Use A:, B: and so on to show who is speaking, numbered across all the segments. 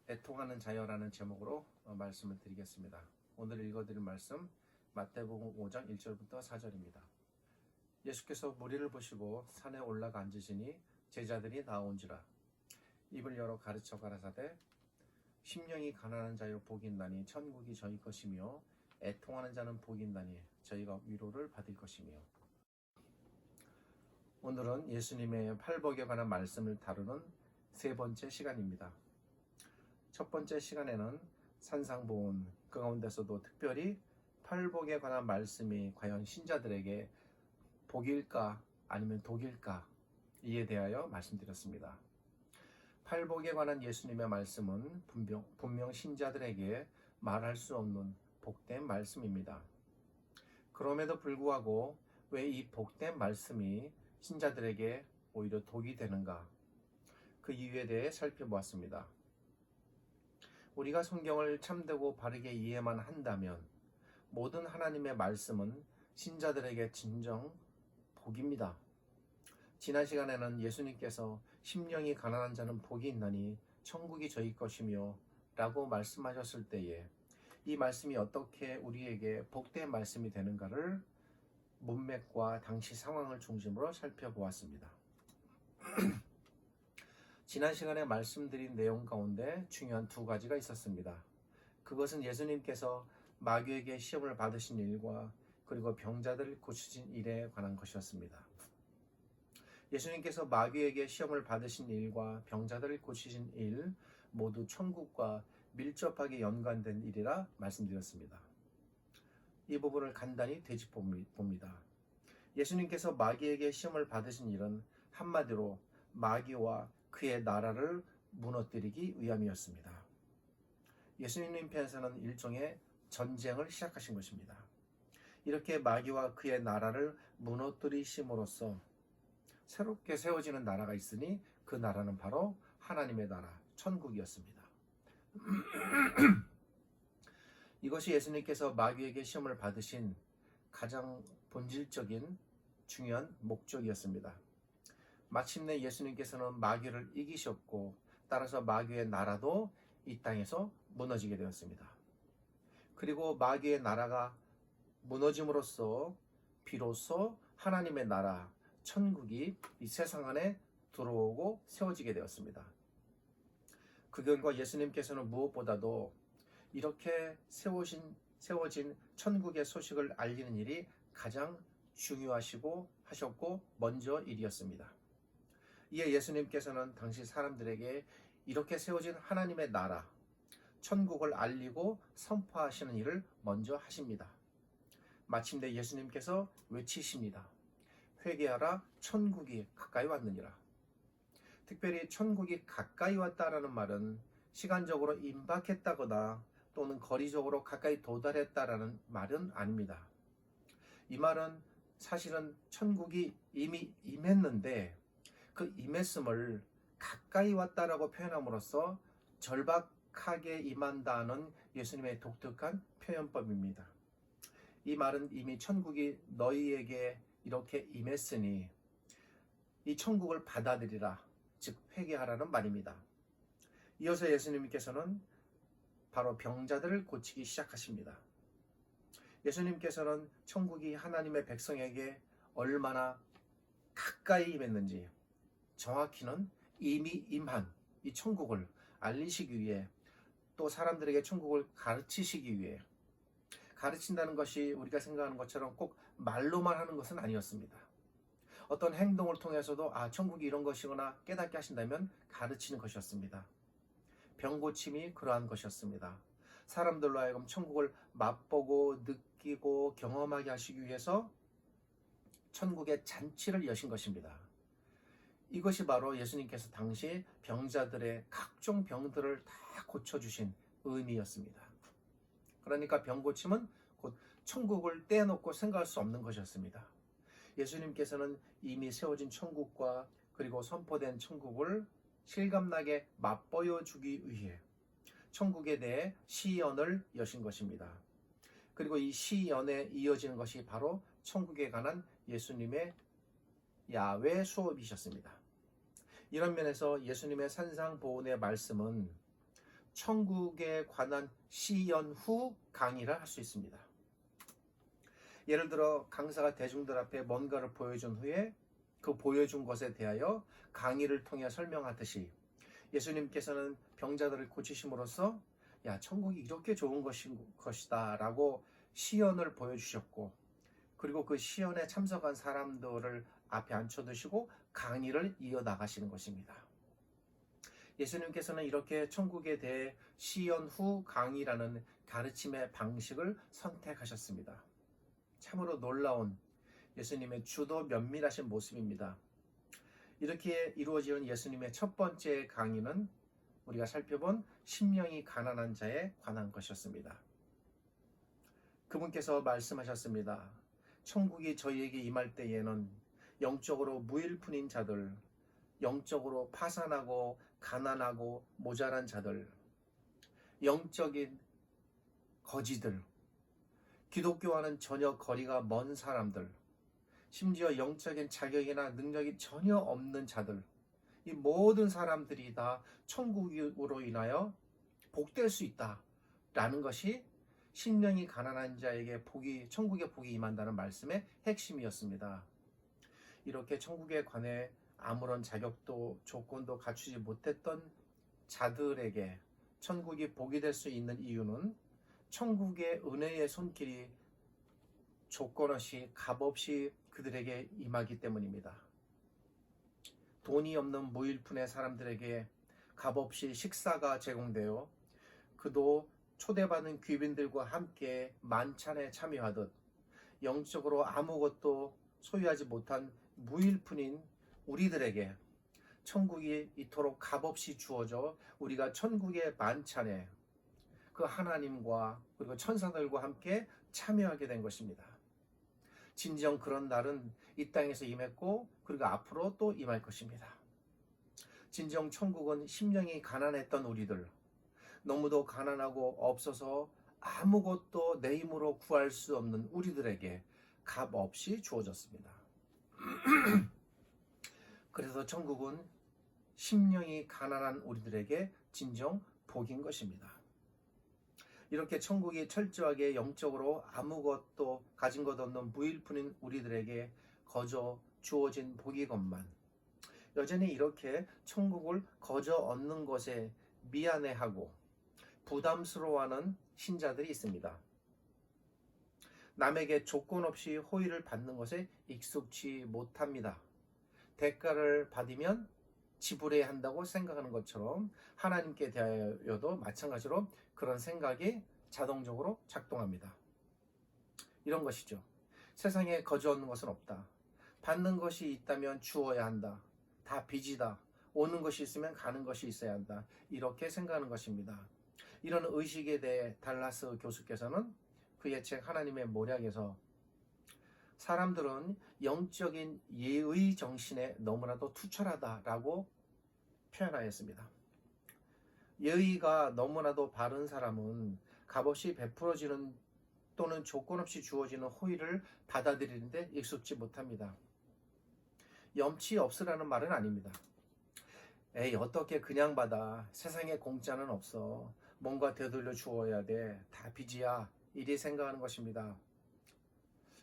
A: 애통하는 자여라는 제목으로 말씀을 드리겠습니다. 오늘 읽어드릴 말씀 마태복음 5장 1절부터 4절입니다. 예수께서 무리를 보시고 산에 올라가 앉으시니 제자들이 나온지라. 입을 열어 가르쳐 가라사대 심령이 가난한 자여 복이 있나니 천국이 저희 것이며 애통하는 자는 복이 있나니 저희가 위로를 받을 것이며. 오늘은 예수님의 팔복에 관한 말씀을 다루는 세 번째 시간입니다. 첫 번째 시간에는 산상보훈, 그 가운데서도 특별히 팔복에 관한 말씀이 과연 신자들에게 복일까 아니면 독일까, 이에 대하여 말씀드렸습니다. 팔복에 관한 예수님의 말씀은 분명 신자들에게 말할 수 없는 복된 말씀입니다. 그럼에도 불구하고 왜 이 복된 말씀이 신자들에게 오히려 독이 되는가, 그 이유에 대해 살펴보았습니다. 우리가 성경을 참되고 바르게 이해만 한다면 모든 하나님의 말씀은 신자들에게 진정 복입니다. 지난 시간에는 예수님께서 심령이 가난한 자는 복이 있나니 천국이 저희 것이며 라고 말씀하셨을 때에 이 말씀이 어떻게 우리에게 복된 말씀이 되는가를 문맥과 당시 상황을 중심으로 살펴보았습니다. 지난 시간에 말씀드린 내용 가운데 중요한 두 가지가 있었습니다. 그것은 예수님께서 마귀에게 시험을 받으신 일과 그리고 병자들을 고치신 일에 관한 것이었습니다. 예수님께서 마귀에게 시험을 받으신 일과 병자들을 고치신 일 모두 천국과 밀접하게 연관된 일이라 말씀드렸습니다. 이 부분을 간단히 되짚어봅니다. 예수님께서 마귀에게 시험을 받으신 일은 한마디로 마귀와 그의 나라를 무너뜨리기 위함이었습니다. 예수님 편에서는 일종의 전쟁을 시작하신 것입니다. 이렇게 마귀와 그의 나라를 무너뜨리심으로써 새롭게 세워지는 나라가 있으니 그 나라는 바로 하나님의 나라, 천국이었습니다. 이것이 예수님께서 마귀에게 시험을 받으신 가장 본질적인 중요한 목적이었습니다. 마침내 예수님께서는 마귀를 이기셨고 따라서 마귀의 나라도 이 땅에서 무너지게 되었습니다. 그리고 마귀의 나라가 무너짐으로써 비로소 하나님의 나라, 천국이 이 세상 안에 들어오고 세워지게 되었습니다. 그 결과 예수님께서는 무엇보다도 이렇게 세워진 천국의 소식을 알리는 일이 가장 중요하시고 하셨고 먼저 일이었습니다. 이에 예수님께서는 당시 사람들에게 이렇게 세워진 하나님의 나라, 천국을 알리고 선포하시는 일을 먼저 하십니다. 마침내 예수님께서 외치십니다. 회개하라, 천국이 가까이 왔느니라. 특별히 천국이 가까이 왔다라는 말은 시간적으로 임박했다거나 또는 거리적으로 가까이 도달했다라는 말은 아닙니다. 이 말은 사실은 천국이 이미 임했는데 그 임했음을 가까이 왔다라고 표현함으로써 절박하게 임한다는 예수님의 독특한 표현법입니다. 이 말은 이미 천국이 너희에게 이렇게 임했으니 이 천국을 받아들이라, 즉 회개하라는 말입니다. 이어서 예수님께서는 바로 병자들을 고치기 시작하십니다. 예수님께서는 천국이 하나님의 백성에게 얼마나 가까이 임했는지, 정확히는 이미 임한 이 천국을 알리시기 위해, 또 사람들에게 천국을 가르치시기 위해, 가르친다는 것이 우리가 생각하는 것처럼 꼭 말로만 하는 것은 아니었습니다. 어떤 행동을 통해서도 천국이 이런 것이구나 깨닫게 하신다면 가르치는 것이었습니다. 병고침이 그러한 것이었습니다. 사람들로 하여금 천국을 맛보고 느끼고 경험하게 하시기 위해서 천국의 잔치를 여신 것입니다. 이것이 바로 예수님께서 당시 병자들의 각종 병들을 다 고쳐주신 의미였습니다. 그러니까 병고침은 곧 천국을 떼놓고 생각할 수 없는 것이었습니다. 예수님께서는 이미 세워진 천국과 그리고 선포된 천국을 실감나게 맛보여 주기 위해 천국에 대해 시연을 여신 것입니다. 그리고 이 시연에 이어지는 것이 바로 천국에 관한 예수님의 야외 수업이셨습니다. 이런 면에서 예수님의 산상보훈의 말씀은 천국에 관한 시연 후 강의를 할 수 있습니다. 예를 들어 강사가 대중들 앞에 뭔가를 보여준 후에 그 보여준 것에 대하여 강의를 통해 설명하듯이 예수님께서는 병자들을 고치심으로써 야, 천국이 이렇게 좋은 것이다 라고 시연을 보여주셨고, 그리고 그 시연에 참석한 사람들을 앞에 앉혀두시고 강의를 이어나가시는 것입니다. 예수님께서는 이렇게 천국에 대해 시연 후 강의라는 가르침의 방식을 선택하셨습니다. 참으로 놀라운 예수님의 주도 면밀하신 모습입니다. 이렇게 이루어지는 예수님의 첫 번째 강의는 우리가 살펴본 심령이 가난한 자에 관한 것이었습니다. 그분께서 말씀하셨습니다. 천국이 저희에게 임할 때에는 영적으로 무일푼인 자들, 영적으로 파산하고 가난하고 모자란 자들, 영적인 거지들, 기독교와는 전혀 거리가 먼 사람들, 심지어 영적인 자격이나 능력이 전혀 없는 자들, 이 모든 사람들이 다 천국으로 인하여 복될 수 있다라는 것이 심령이 가난한 자에게 천국의 복이 임한다는 말씀의 핵심이었습니다. 이렇게 천국에 관해 아무런 자격도 조건도 갖추지 못했던 자들에게 천국이 복이 될 수 있는 이유는 천국의 은혜의 손길이 조건 없이 값없이 그들에게 임하기 때문입니다. 돈이 없는 무일푼의 사람들에게 값없이 식사가 제공되어 그도 초대받은 귀빈들과 함께 만찬에 참여하듯 영적으로 아무것도 소유하지 못한 무일푼인 우리들에게 천국이 이토록 값없이 주어져 우리가 천국의 만찬에 그 하나님과 그리고 천사들과 함께 참여하게 된 것입니다. 진정 그런 날은 이 땅에서 임했고 그리고 앞으로 또 임할 것입니다. 진정 천국은 심령이 가난했던 우리들, 너무도 가난하고 없어서 아무것도 내 힘으로 구할 수 없는 우리들에게 값없이 주어졌습니다. 그래서 천국은 심령이 가난한 우리들에게 진정 복인 것입니다. 이렇게 천국이 철저하게 영적으로 아무것도 가진 것 없는 무일푼인 우리들에게 거저 주어진 복이건만 여전히 이렇게 천국을 거저 얻는 것에 미안해하고 부담스러워하는 신자들이 있습니다. 남에게 조건 없이 호의를 받는 것에 익숙치 못합니다. 대가를 받으면 지불해야 한다고 생각하는 것처럼 하나님께 대하여도 마찬가지로 그런 생각이 자동적으로 작동합니다. 이런 것이죠. 세상에 거저 얻는 것은 없다. 받는 것이 있다면 주어야 한다. 다 빚이다. 오는 것이 있으면 가는 것이 있어야 한다. 이렇게 생각하는 것입니다. 이런 의식에 대해 달라스 교수께서는 그의 책 하나님의 모략에서 사람들은 영적인 예의 정신에 너무나도 투철하다라고 표현하였습니다. 예의가 너무나도 바른 사람은 값없이 베풀어지는 또는 조건 없이 주어지는 호의를 받아들이는데 익숙지 못합니다. 염치 없으라는 말은 아닙니다. 에이, 어떻게 그냥 받아. 세상에 공짜는 없어. 뭔가 되돌려 주어야 돼. 다 빚이야. 이리 생각하는 것입니다.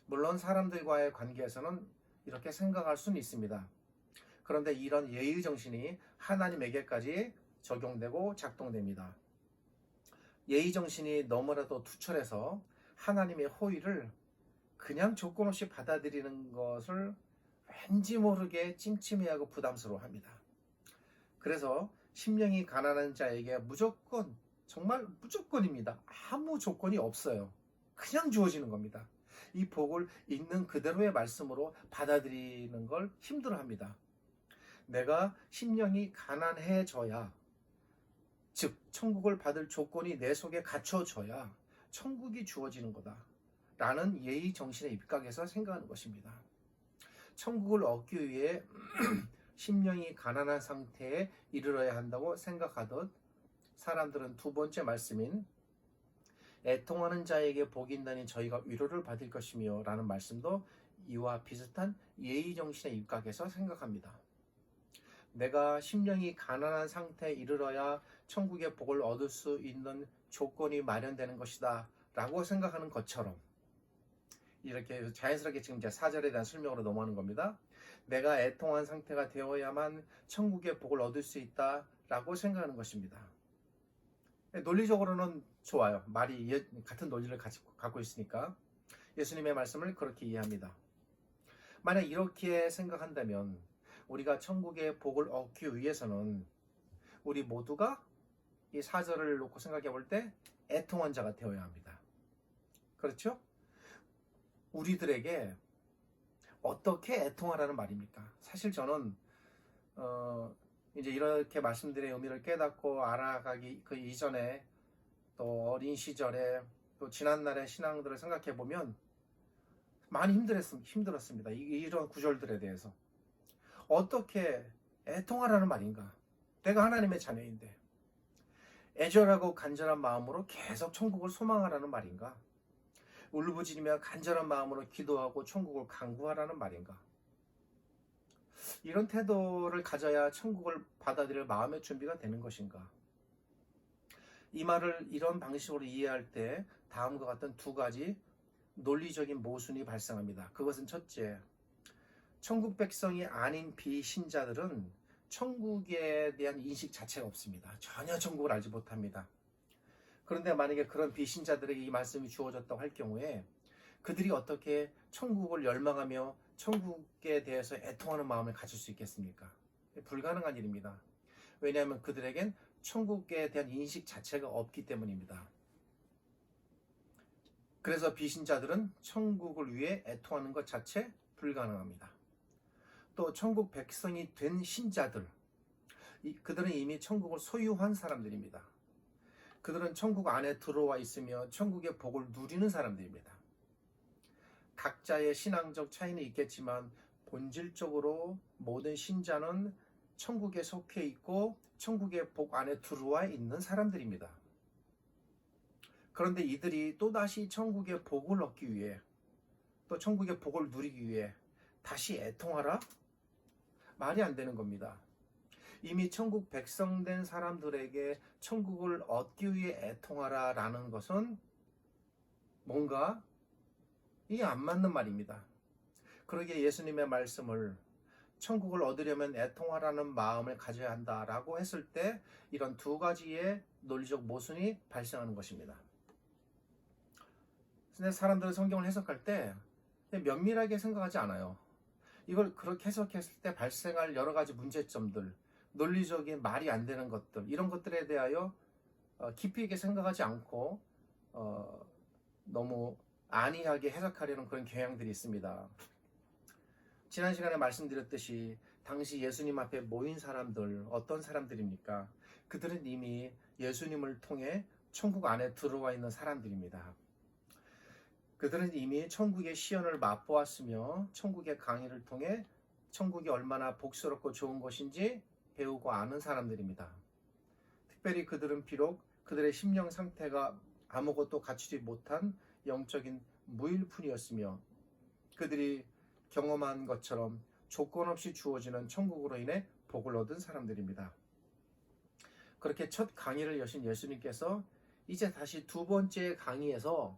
A: 물론 사람들과의 관계에서는 이렇게 생각할 수는 있습니다. 그런데 이런 예의 정신이 하나님에게까지 적용되고 작동됩니다. 예의 정신이 너무나도 투철해서 하나님의 호의를 그냥 조건 없이 받아들이는 것을 왠지 모르게 찜찜해하고 부담스러워합니다. 그래서 심령이 가난한 자에게 무조건, 정말 무조건입니다. 아무 조건이 없어요. 그냥 주어지는 겁니다. 이 복을 있는 그대로의 말씀으로 받아들이는 걸 힘들어합니다. 내가 심령이 가난해져야, 즉 천국을 받을 조건이 내 속에 갖춰져야 천국이 주어지는 거다 라는 예의 정신의 입각에서 생각하는 것입니다. 천국을 얻기 위해 심령이 가난한 상태에 이르러야 한다고 생각하듯 사람들은 두 번째 말씀인 애통하는 자에게 복이 있나니 저희가 위로를 받을 것이며 라는 말씀도 이와 비슷한 예의 정신의 입각에서 생각합니다. 내가 심령이 가난한 상태에 이르러야 천국의 복을 얻을 수 있는 조건이 마련되는 것이다 라고 생각하는 것처럼, 이렇게 자연스럽게 지금 이제 4절에 대한 설명으로 넘어가는 겁니다. 내가 애통한 상태가 되어야만 천국의 복을 얻을 수 있다 라고 생각하는 것입니다. 논리적으로는 좋아요. 말이 같은 논리를 갖고 있으니까 예수님의 말씀을 그렇게 이해합니다. 만약 이렇게 생각한다면 우리가 천국의 복을 얻기 위해서는 우리 모두가 이 4절을 놓고 생각해 볼 때 애통한 자가 되어야 합니다. 그렇죠? 우리들에게 어떻게 애통하라는 말입니까? 사실 저는 이제 이렇게 말씀드린 의미를 깨닫고 알아가기 그 이전에, 또 어린 시절에, 또 지난날의 신앙들을 생각해 보면 많이 힘들었습니다. 이런 구절들에 대해서 어떻게 애통하라는 말인가? 내가 하나님의 자녀인데 애절하고 간절한 마음으로 계속 천국을 소망하라는 말인가? 울부짖으며 간절한 마음으로 기도하고 천국을 간구하라는 말인가? 이런 태도를 가져야 천국을 받아들일 마음의 준비가 되는 것인가? 이 말을 이런 방식으로 이해할 때 다음과 같은 두 가지 논리적인 모순이 발생합니다. 그것은 첫째, 천국 백성이 아닌 비신자들은 천국에 대한 인식 자체가 없습니다. 전혀 천국을 알지 못합니다. 그런데 만약에 그런 비신자들에게 이 말씀이 주어졌다고 할 경우에 그들이 어떻게 천국을 열망하며 천국에 대해서 애통하는 마음을 가질 수 있겠습니까? 불가능한 일입니다. 왜냐하면 그들에겐 천국에 대한 인식 자체가 없기 때문입니다. 그래서 비신자들은 천국을 위해 애통하는 것 자체 불가능합니다. 또 천국 백성이 된 신자들, 그들은 이미 천국을 소유한 사람들입니다. 그들은 천국 안에 들어와 있으며 천국의 복을 누리는 사람들입니다. 각자의 신앙적 차이는 있겠지만 본질적으로 모든 신자는 천국에 속해 있고 천국의 복 안에 들어와 있는 사람들입니다. 그런데 이들이 또다시 천국의 복을 얻기 위해, 또 천국의 복을 누리기 위해 다시 애통하라? 말이 안 되는 겁니다. 이미 천국 백성 된 사람들에게 천국을 얻기 위해 애통하라 라는 것은 뭔가 이게 안 맞는 말입니다. 그러기에 예수님의 말씀을 천국을 얻으려면 애통하라는 마음을 가져야 한다라고 했을 때 이런 두 가지의 논리적 모순이 발생하는 것입니다. 근데 사람들은 성경을 해석할 때 면밀하게 생각하지 않아요. 이걸 그렇게 해석했을 때 발생할 여러 가지 문제점들, 논리적인 말이 안 되는 것들, 이런 것들에 대하여 깊이 있게 생각하지 않고 너무 안이하게 해석하려는 그런 경향들이 있습니다. 지난 시간에 말씀드렸듯이 당시 예수님 앞에 모인 사람들, 어떤 사람들입니까? 그들은 이미 예수님을 통해 천국 안에 들어와 있는 사람들입니다. 그들은 이미 천국의 시연을 맛보았으며 천국의 강의를 통해 천국이 얼마나 복스럽고 좋은 것인지 배우고 아는 사람들입니다. 특별히 그들은 비록 그들의 심령 상태가 아무것도 갖추지 못한 영적인 무일푼이었으며 그들이 경험한 것처럼 조건 없이 주어지는 천국으로 인해 복을 얻은 사람들입니다. 그렇게 첫 강의를 여신 예수님께서 이제 다시 두 번째 강의에서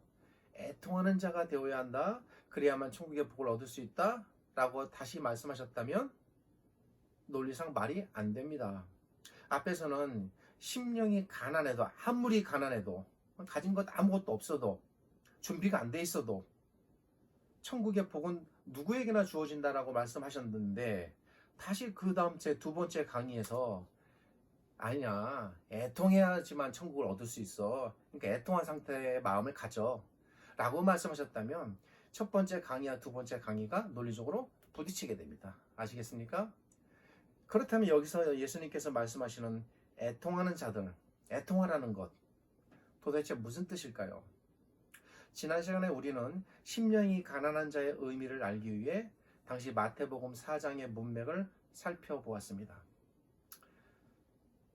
A: 애통하는 자가 되어야 한다, 그래야만 천국의 복을 얻을 수 있다 라고 다시 말씀하셨다면 논리상 말이 안 됩니다. 앞에서는 심령이 가난해도, 아무리 가난해도, 가진 것 아무것도 없어도, 준비가 안 돼 있어도 천국의 복은 누구에게나 주어진다라고 말씀하셨는데 다시 그 다음 제 두 번째 강의에서 아니냐, 애통해야지만 천국을 얻을 수 있어, 그러니까 애통한 상태의 마음을 가져 라고 말씀하셨다면 첫 번째 강의와 두 번째 강의가 논리적으로 부딪히게 됩니다. 아시겠습니까? 그렇다면 여기서 예수님께서 말씀하시는 애통하는 자들, 애통하라는 것, 도대체 무슨 뜻일까요? 지난 시간에 우리는 심령이 가난한 자의 의미를 알기 위해 당시 마태복음 4장의 문맥을 살펴보았습니다.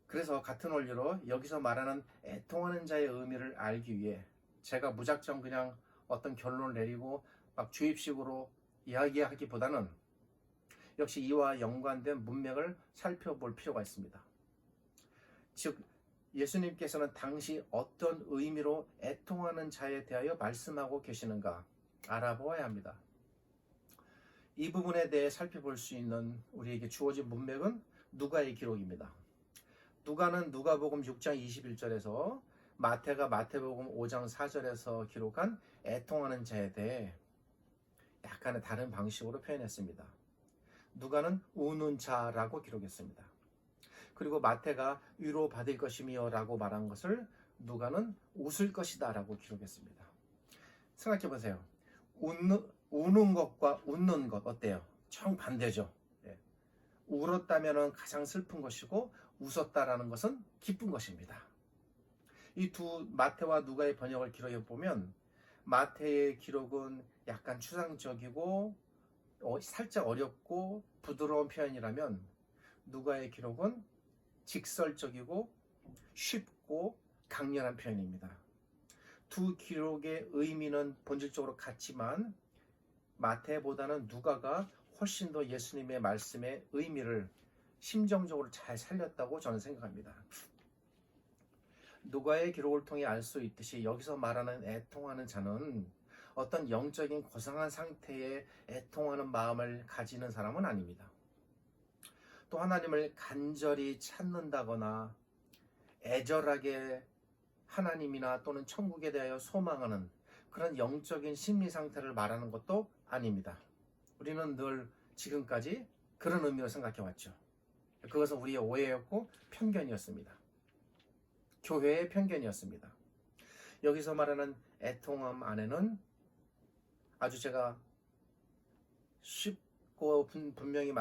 A: 그래서 같은 원리로 여기서 말하는 애통하는 자의 의미를 알기 위해 제가 무작정 그냥 어떤 결론을 내리고 막 주입식으로 이야기하기보다는 역시 이와 연관된 문맥을 살펴볼 필요가 있습니다. 즉 예수님께서는 당시 어떤 의미로 애통하는 자에 대하여 말씀하고 계시는가 알아보아야 합니다. 이 부분에 대해 살펴볼 수 있는 우리에게 주어진 문맥은 누가의 기록입니다. 누가는 누가복음 6장 21절에서 마태가 마태복음 5장 4절에서 기록한 애통하는 자에 대해 약간의 다른 방식으로 표현했습니다. 누가는 우는 자라고 기록했습니다. 그리고 마태가 위로받을 것이며 라고 말한 것을 누가는 웃을 것이다 라고 기록했습니다. 생각해 보세요. 우는 것과 웃는 것 어때요? 정반대죠. 울었다면 가장 슬픈 것이고 웃었다라는 것은 기쁜 것입니다. 이 두 마태와 누가의 번역을 기록해 보면 마태의 기록은 약간 추상적이고 살짝 어렵고 부드러운 표현이라면 누가의 기록은 직설적이고 쉽고 강렬한 표현입니다. 두 기록의 의미는 본질적으로 같지만 마태보다는 누가가 훨씬 더 예수님의 말씀의 의미를 심정적으로 잘 살렸다고 저는 생각합니다. 누가의 기록을 통해 알 수 있듯이 여기서 말하는 애통하는 자는 어떤 영적인 고상한 상태에 애통하는 마음을 가지는 사람은 아닙니다. 또 하나님을 간절히 찾는다거나 애절하게 하나님이나 또는 천국에 대하여 소망하는 그런 영적인 심리 상태를 말하는 것도 아닙니다. 우리는 늘 지금까지 그런 의미로 생각해 왔죠. 그것은 우리의 오해였고 편견이었습니다. 교회의 편견이었습니다. 여기서 말하는 애통함 안에는 아주 제가 쉽고 분명히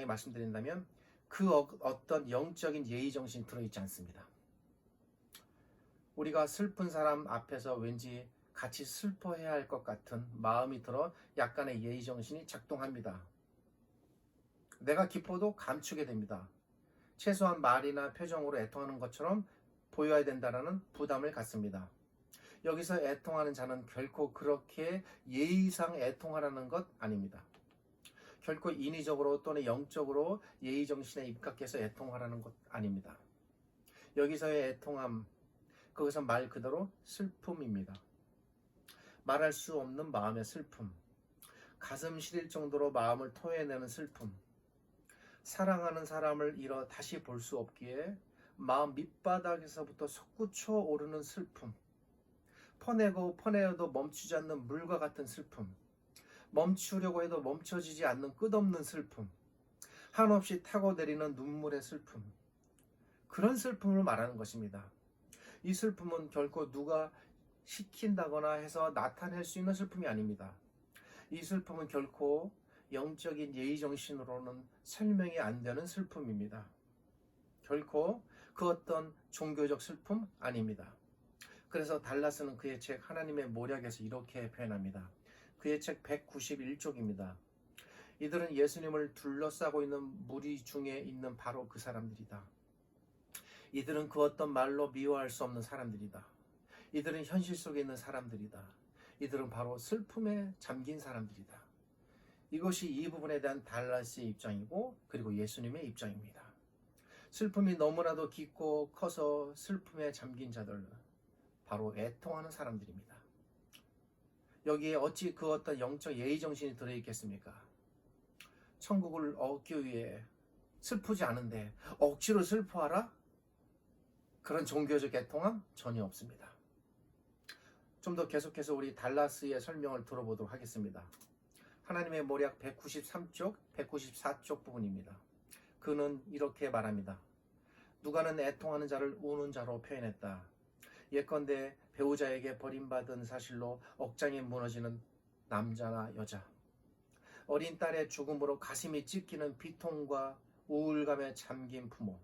A: 말씀드린다면 그 어떤 영적인 예의 정신이 들어있지 않습니다. 우리가 슬픈 사람 앞에서 왠지 같이 슬퍼해야 할 것 같은 마음이 들어 약간의 예의 정신이 작동합니다. 내가 기뻐도 감추게 됩니다. 최소한 말이나 표정으로 애통하는 것처럼 보여야 된다는 부담을 갖습니다. 여기서 애통하는 자는 결코 그렇게 예의상 애통하라는 것 아닙니다. 결코 인위적으로 또는 영적으로 예의 정신에 입각해서 애통하라는 것 아닙니다. 여기서의 애통함, 그것은 말 그대로 슬픔입니다. 말할 수 없는 마음의 슬픔, 가슴 시릴 정도로 마음을 토해내는 슬픔, 사랑하는 사람을 잃어 다시 볼 수 없기에 마음 밑바닥에서부터 솟구쳐 오르는 슬픔, 퍼내어도 멈추지 않는 물과 같은 슬픔, 멈추려고 해도 멈춰지지 않는 끝없는 슬픔, 한없이 타고 내리는 눈물의 슬픔, 그런 슬픔을 말하는 것입니다. 이 슬픔은 결코 누가 시킨다거나 해서 나타낼 수 있는 슬픔이 아닙니다. 이 슬픔은 결코 영적인 예의정신으로는 설명이 안 되는 슬픔입니다. 결코 그 어떤 종교적 슬픔 아닙니다. 그래서 달라스는 그의 책 하나님의 모략에서 이렇게 표현합니다. 그의 책 191쪽입니다. 이들은 예수님을 둘러싸고 있는 무리 중에 있는 바로 그 사람들이다. 이들은 그 어떤 말로 미워할 수 없는 사람들이다. 이들은 현실 속에 있는 사람들이다. 이들은 바로 슬픔에 잠긴 사람들이다. 이것이 이 부분에 대한 달라스의 입장이고 그리고 예수님의 입장입니다. 슬픔이 너무나도 깊고 커서 슬픔에 잠긴 자들, 바로 애통하는 사람들입니다. 여기에 어찌 그 어떤 영적 예의정신이 들어있겠습니까? 천국을 얻기 위해 슬프지 않은데 억지로 슬퍼하라? 그런 종교적 애통함 전혀 없습니다. 좀 더 계속해서 우리 달라스의 설명을 들어보도록 하겠습니다. 하나님의 모략 193쪽, 194쪽 부분입니다. 그는 이렇게 말합니다. 누가는 애통하는 자를 우는 자로 표현했다. 예컨대 배우자에게 버림받은 사실로 억장이 무너지는 남자나 여자, 어린 딸의 죽음으로 가슴이 찢기는 비통과 우울감에 잠긴 부모,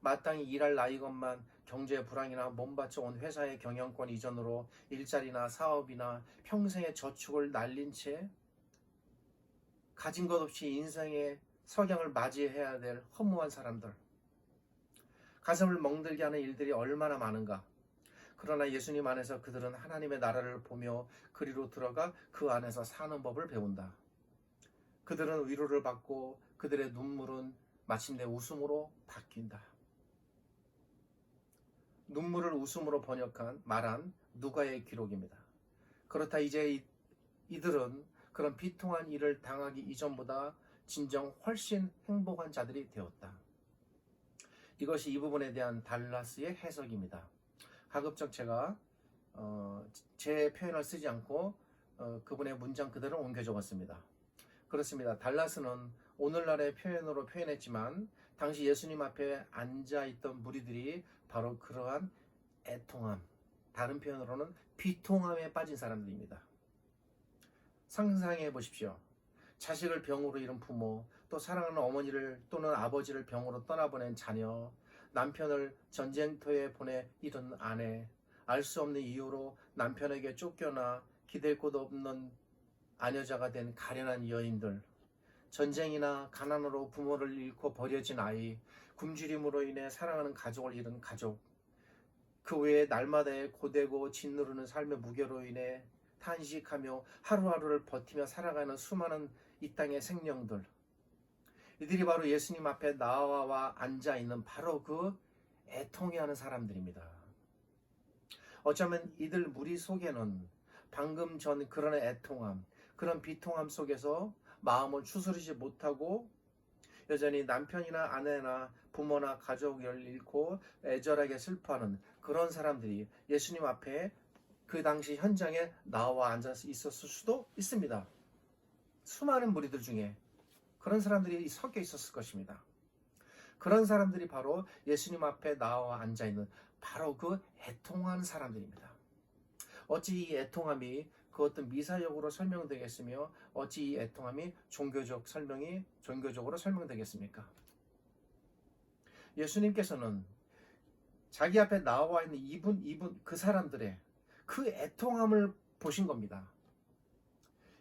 A: 마땅히 일할 나이건만 경제 불황이나 몸바쳐온 회사의 경영권 이전으로 일자리나 사업이나 평생의 저축을 날린 채 가진 것 없이 인생의 석양을 맞이해야 될 허무한 사람들, 가슴을 멍들게 하는 일들이 얼마나 많은가. 그러나 예수님 안에서 그들은 하나님의 나라를 보며 그리로 들어가 그 안에서 사는 법을 배운다. 그들은 위로를 받고 그들의 눈물은 마침내 웃음으로 바뀐다. 눈물을 웃음으로 번역한 말한 누가의 기록입니다. 그렇다 이제 이들은 그런 비통한 일을 당하기 이전보다 진정 훨씬 행복한 자들이 되었다. 이것이 이 부분에 대한 달라스의 해석입니다. 가급적 제가 제 표현을 쓰지 않고 그분의 문장 그대로 옮겨 적었습니다. 그렇습니다. 달라스는 오늘날의 표현으로 표현했지만 당시 예수님 앞에 앉아있던 무리들이 바로 그러한 애통함, 다른 표현으로는 비통함에 빠진 사람들입니다. 상상해 보십시오. 자식을 병으로 잃은 부모, 또 사랑하는 어머니를 또는 아버지를 병으로 떠나보낸 자녀, 남편을 전쟁터에 보내 잃은 아내, 알 수 없는 이유로 남편에게 쫓겨나 기댈 곳 없는 아녀자가 된 가련한 여인들, 전쟁이나 가난으로 부모를 잃고 버려진 아이, 굶주림으로 인해 사랑하는 가족을 잃은 가족, 그 외에 날마다의 고되고 짓누르는 삶의 무게로 인해 탄식하며 하루하루를 버티며 살아가는 수많은 이 땅의 생명들, 이들이 바로 예수님 앞에 나와 앉아있는 바로 그 애통해하는 사람들입니다. 어쩌면 이들 무리 속에는 방금 전 그런 애통함, 그런 비통함 속에서 마음을 추스르지 못하고 여전히 남편이나 아내나 부모나 가족을 잃고 애절하게 슬퍼하는 그런 사람들이 예수님 앞에 그 당시 현장에 나와 앉아서 있었을 수도 있습니다. 수많은 무리들 중에 그런 사람들이 섞여 있었을 것입니다. 그런 사람들이 바로 예수님 앞에 나와 앉아있는 바로 그 애통하는 사람들입니다. 어찌 이 애통함이 그 어떤 미사역으로 설명되겠으며 어찌 이 애통함이 종교적으로 설명되겠습니까? 예수님께서는 자기 앞에 나와 있는 이분 그 사람들의 그 애통함을 보신 겁니다.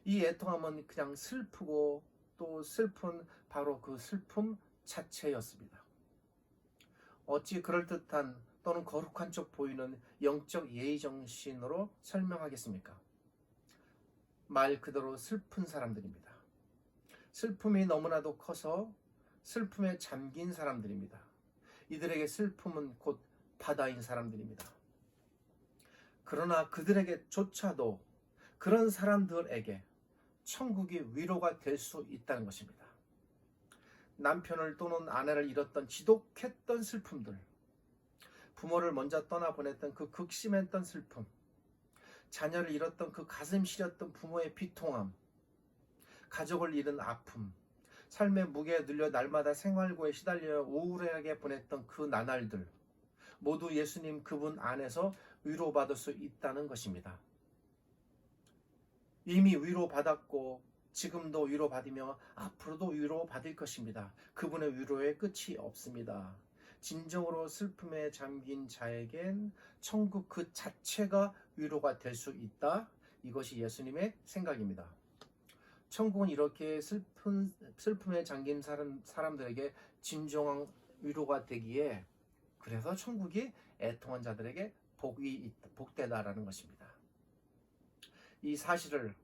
A: 이 애통함은 그냥 슬프고 또 슬픈 바로 그 슬픔 자체였습니다. 어찌 그럴듯한 또는 거룩한 쪽 보이는 영적 예의정신으로 설명하겠습니까? 말 그대로 슬픈 사람들입니다. 슬픔이 너무나도 커서 슬픔에 잠긴 사람들입니다. 이들에게 슬픔은 곧 바다인 사람들입니다. 그러나 그들에게조차도 그런 사람들에게 천국이 위로가 될 수 있다는 것입니다. 남편을 또는 아내를 잃었던 지독했던 슬픔들, 부모를 먼저 떠나보냈던 그 극심했던 슬픔, 자녀를 잃었던 그 가슴 시렸던 부모의 비통함, 가족을 잃은 아픔, 삶의 무게에 눌려 날마다 생활고에 시달려 우울하게 보냈던 그 나날들, 모두 예수님 그분 안에서 위로받을 수 있다는 것입니다. 이미 위로받았고 지금도 위로받으며 앞으로도 위로받을 것입니다. 그분의 위로에 끝이 없습니다. 진정으로 슬픔에 잠긴 자에겐 천국 그 자체가 위로가 될 수 있다. 이것이 예수님의 생각입니다. 천국은 이렇게 슬픔에 잠긴 사람들에게 진정한 위로가 되기에 그래서 천국이 애통한 자들에게 복되다라는 것입니다. 이 사실을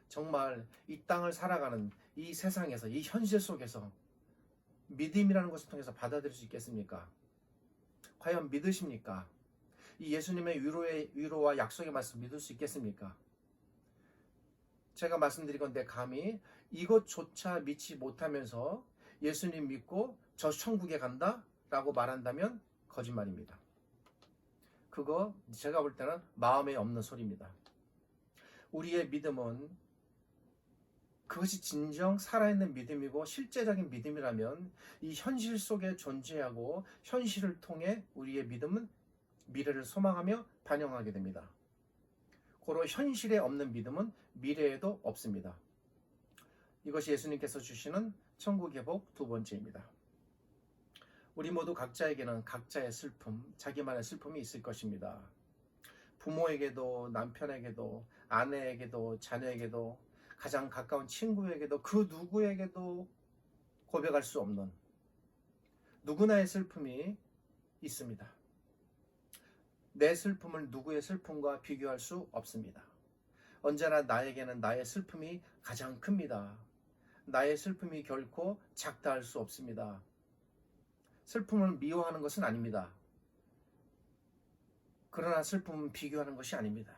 A: 정말 이 땅을 살아가는 이 세상에서 이 현실 속에서 믿음이라는 것을 통해서 받아들일 수 있겠습니까? 과연 믿으십니까? 이 예수님의 위로와 약속의 말씀 믿을 수 있겠습니까? 제가 말씀드린 건데 감히 이것조차 믿지 못하면서 예수님 믿고 저 천국에 간다? 라고 말한다면 거짓말입니다. 그거 제가 볼 때는 마음에 없는 소리입니다. 우리의 믿음은 그것이 진정 살아있는 믿음이고 실제적인 믿음이라면 이 현실 속에 존재하고 현실을 통해 우리의 믿음은 미래를 소망하며 반영하게 됩니다. 고로 현실에 없는 믿음은 미래에도 없습니다. 이것이 예수님께서 주시는 천국의 복 두 번째입니다. 우리 모두 각자에게는 각자의 슬픔, 자기만의 슬픔이 있을 것입니다. 부모에게도 남편에게도 아내에게도 자녀에게도 가장 가까운 친구에게도 그 누구에게도 고백할 수 없는 누구나의 슬픔이 있습니다. 내 슬픔을 누구의 슬픔과 비교할 수 없습니다. 언제나 나에게는 나의 슬픔이 가장 큽니다. 나의 슬픔이 결코 작다 할 수 없습니다. 슬픔을 미워하는 것은 아닙니다. 그러나 슬픔은 비교하는 것이 아닙니다.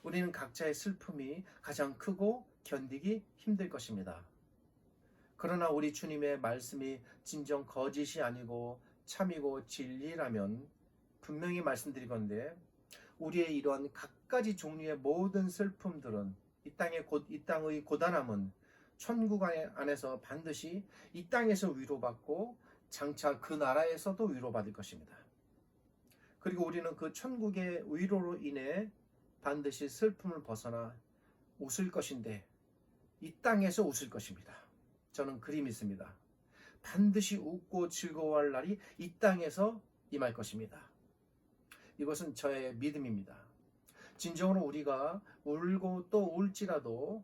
A: 우리는 각자의 슬픔이 가장 크고 견디기 힘들 것입니다. 그러나 우리 주님의 말씀이 진정 거짓이 아니고 참이고 진리라면 분명히 말씀드리건대 우리의 이러한 각가지 종류의 모든 슬픔들은 이 땅의 고단함은 천국 안에서 반드시 이 땅에서 위로받고 장차 그 나라에서도 위로받을 것입니다. 그리고 우리는 그 천국의 위로로 인해 반드시 슬픔을 벗어나 웃을 것인데 이 땅에서 웃을 것입니다. 저는 그리 믿습니다. 반드시 웃고 즐거워할 날이 이 땅에서 임할 것입니다. 이것은 저의 믿음입니다. 진정으로 우리가 울고 또 울지라도,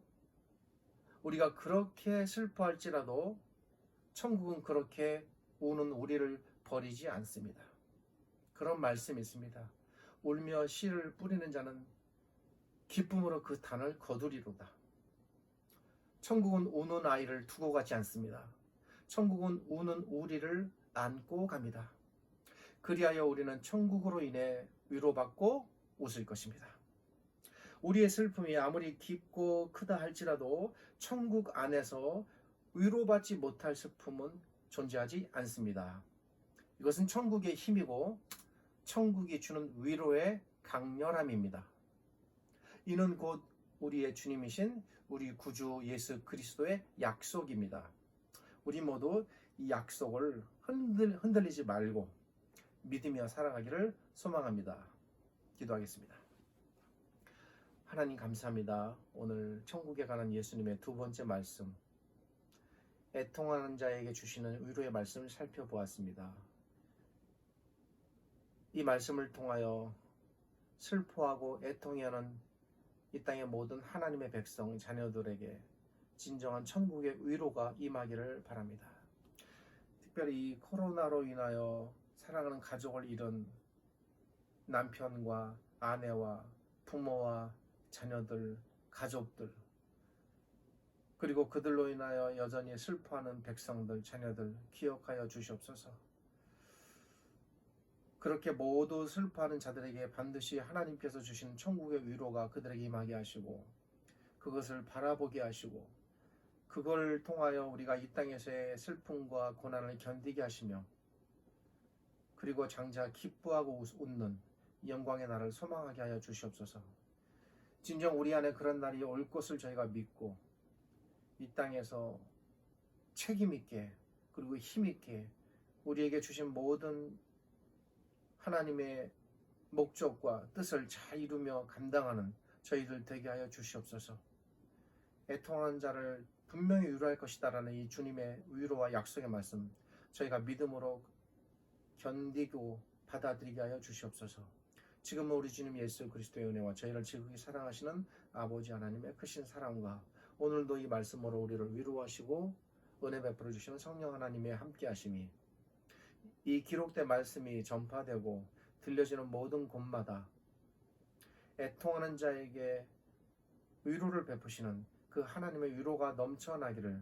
A: 우리가 그렇게 슬퍼할지라도 천국은 그렇게 우는 우리를 버리지 않습니다. 그런 말씀이 있습니다. 울며 씨를 뿌리는 자는 기쁨으로 그 단을 거두리로다. 천국은 우는 아이를 두고 가지 않습니다. 천국은 우는 우리를 안고 갑니다. 그리하여 우리는 천국으로 인해 위로받고 웃을 것입니다. 우리의 슬픔이 아무리 깊고 크다 할지라도 천국 안에서 위로받지 못할 슬픔은 존재하지 않습니다. 이것은 천국의 힘이고 천국이 주는 위로의 강렬함입니다. 이는 곧 우리의 주님이신 우리 구주 예수 그리스도의 약속입니다. 우리 모두 이 약속을 흔들리지 말고 믿으며 살아가기를 소망합니다. 기도하겠습니다. 하나님 감사합니다. 오늘 천국에 가는 예수님의 두 번째 말씀, 애통하는 자에게 주시는 위로의 말씀을 살펴보았습니다. 이 말씀을 통하여 슬퍼하고 애통해하는 이 땅의 모든 하나님의 백성, 자녀들에게 진정한 천국의 위로가 임하기를 바랍니다. 특별히 이 코로나로 인하여 사랑하는 가족을 잃은 남편과 아내와 부모와 자녀들, 가족들, 그리고 그들로 인하여 여전히 슬퍼하는 백성들, 자녀들 기억하여 주시옵소서. 그렇게 모두 슬퍼하는 자들에게 반드시 하나님께서 주신 천국의 위로가 그들에게 임하게 하시고 그것을 바라보게 하시고 그걸 통하여 우리가 이 땅에서의 슬픔과 고난을 견디게 하시며 그리고 장차 기뻐하고 웃는 영광의 날을 소망하게 하여 주시옵소서. 진정 우리 안에 그런 날이 올 것을 저희가 믿고 이 땅에서 책임 있게 그리고 힘 있게 우리에게 주신 모든 하나님의 목적과 뜻을 잘 이루며 감당하는 저희들 되게 하여 주시옵소서. 애통하는 자를 분명히 위로할 것이다라는 이 주님의 위로와 약속의 말씀 저희가 믿음으로 견디고 받아들이게 하여 주시옵소서. 지금은 우리 주님 예수 그리스도의 은혜와 저희를 지극히 사랑하시는 아버지 하나님의 크신 사랑과 오늘도 이 말씀으로 우리를 위로하시고 은혜 베풀어 주시는 성령 하나님의 함께 하심이 이 기록된 말씀이 전파되고 들려지는 모든 곳마다 애통하는 자에게 위로를 베푸시는 그 하나님의 위로가 넘쳐나기를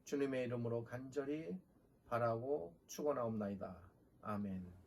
A: 주님의 이름으로 간절히 바라고 축원하옵나이다. 아멘.